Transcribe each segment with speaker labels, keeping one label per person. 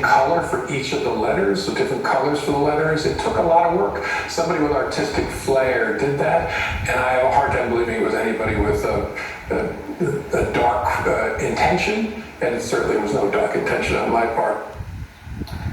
Speaker 1: color for each of the letters, the different colors for the letters. It took a lot of work. Somebody with artistic flair did that, and I have a hard time believing it was anybody with a dark intention, and it certainly was no dark intention on my part.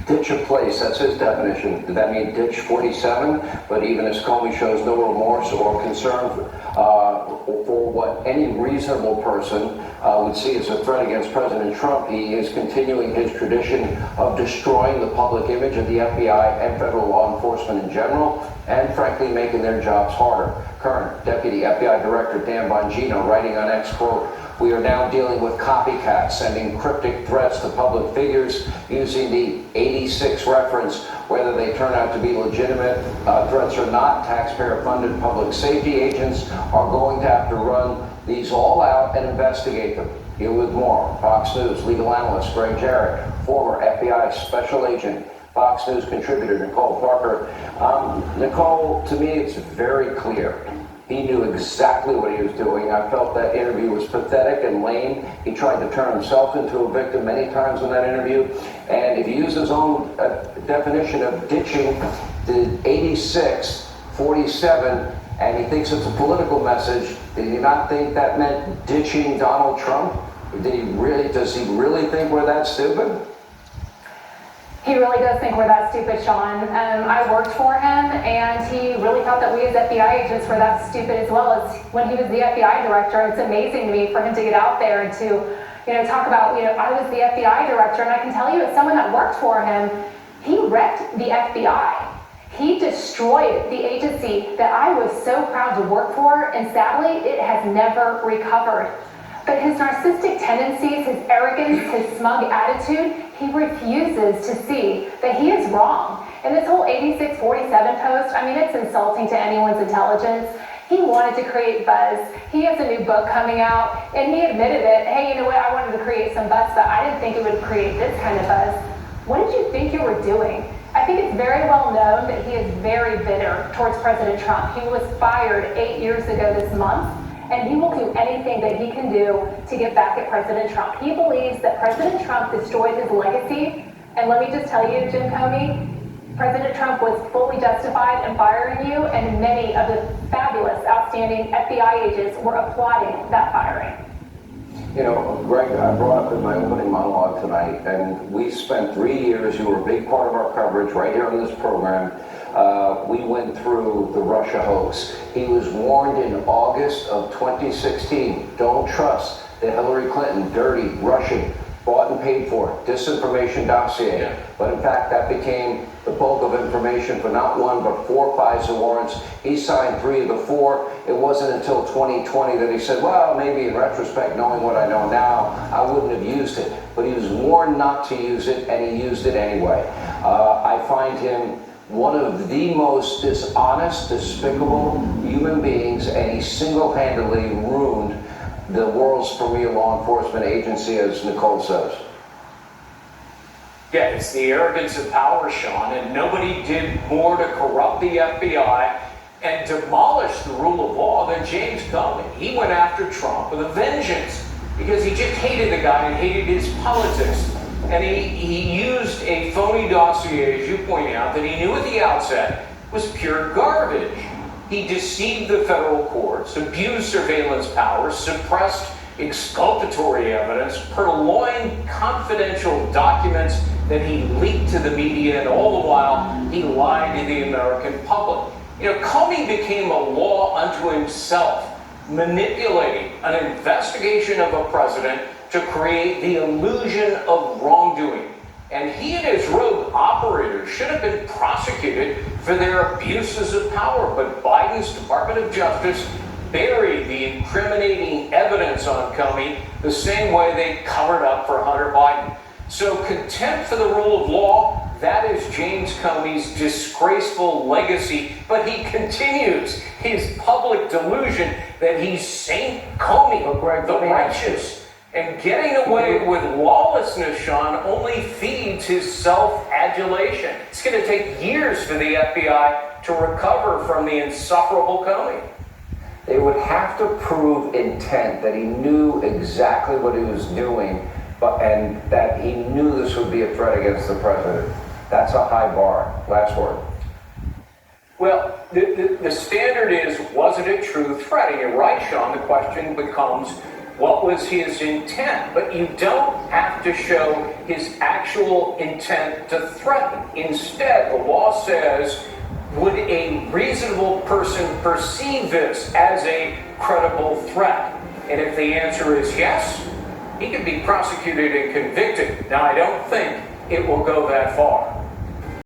Speaker 2: Ditch a place, that's his definition. Did that mean ditch 47? But even as Comey shows no remorse or concern for what any reasonable person would see as a threat against President Trump, he is continuing his tradition of destroying the public image of the FBI and federal law enforcement in general, and frankly making their jobs harder. Current Deputy FBI Director Dan Bongino writing on X, quote, "We are now dealing with copycats sending cryptic threats to public figures using the 86 reference, whether they turn out to be legitimate threats or not. Taxpayer-funded public safety agents are going to have to run these all out and investigate them." Here with more, Fox News legal analyst Greg Jarrett, former FBI special agent, Fox News contributor Nicole Parker. Nicole, to me, it's very clear. He knew exactly what he was doing. I felt that interview was pathetic and lame. He tried to turn himself into a victim many times in that interview. And if you use his own definition of ditching the 86, 47, and he thinks it's a political message, did he not think that meant ditching Donald Trump? Does he really think we're that stupid?
Speaker 3: He really does think we're that stupid, Sean. I worked for him, and he really thought that we as FBI agents were that stupid as well. As when he was the FBI director, it's amazing to me for him to get out there and to, talk about, I was the FBI director, and I can tell you as someone that worked for him, he wrecked the FBI. He destroyed the agency that I was so proud to work for, and sadly, it has never recovered. But his narcissistic tendencies, his arrogance, his smug attitude, he refuses to see that he is wrong. And this whole 86-47 post, it's insulting to anyone's intelligence. He wanted to create buzz. He has a new book coming out, and he admitted it. Hey, you know what? I wanted to create some buzz, but I didn't think it would create this kind of buzz. What did you think you were doing? I think it's very well known that he is very bitter towards President Trump. He was fired 8 years ago this month, and he will do anything that he can do to get back at President Trump. He believes that President Trump destroyed his legacy, and let me just tell you, Jim Comey, President Trump was fully justified in firing you, and many of the fabulous, outstanding FBI agents were applauding that firing.
Speaker 2: Greg, I brought up in my opening monologue tonight, and we spent 3 years, you were a big part of our coverage right here on this program. We went through the Russia hoax. He was warned in August of 2016, don't trust the Hillary Clinton dirty Russian, bought and paid for disinformation dossier. Yeah. But in fact, that became the bulk of information for not one, but 4 FISA warrants. He signed 3 of the 4. It wasn't until 2020 that he said, well, maybe in retrospect, knowing what I know now, I wouldn't have used it. But he was warned not to use it, and he used it anyway. I find him one of the most dishonest, despicable human beings, and he single-handedly ruined the world's premier law enforcement agency, as Nicole says.
Speaker 4: Yeah, it's the arrogance of power, Sean, and nobody did more to corrupt the FBI and demolish the rule of law than James Comey. He went after Trump with a vengeance because he just hated the guy and hated his politics. And he used a phony dossier, as you point out, that he knew at the outset was pure garbage. He deceived the federal courts, abused surveillance powers, suppressed exculpatory evidence, purloined confidential documents that he leaked to the media, and all the while he lied to the American public. Comey became a law unto himself, manipulating an investigation of a president to create the illusion of wrongdoing. And he and his rogue operators should have been prosecuted for their abuses of power. But Biden's Department of Justice buried the incriminating evidence on Comey the same way they covered up for Hunter Biden. So contempt for the rule of law, that is James Comey's disgraceful legacy. But he continues his public delusion that he's Saint Comey, the righteous. And getting away with lawlessness, Sean, only feeds his self-adulation. It's going to take years for the FBI to recover from the insufferable Comey.
Speaker 2: They would have to prove intent, that he knew exactly what he was doing, and that he knew this would be a threat against the president. That's a high bar. Last word.
Speaker 4: Well, the standard is, was it a true threat? And you're right, Sean, the question becomes, what was his intent? But you don't have to show his actual intent to threaten. Instead, the law says, would a reasonable person perceive this as a credible threat? And if the answer is yes, he can be prosecuted and convicted. Now, I don't think it will go that far.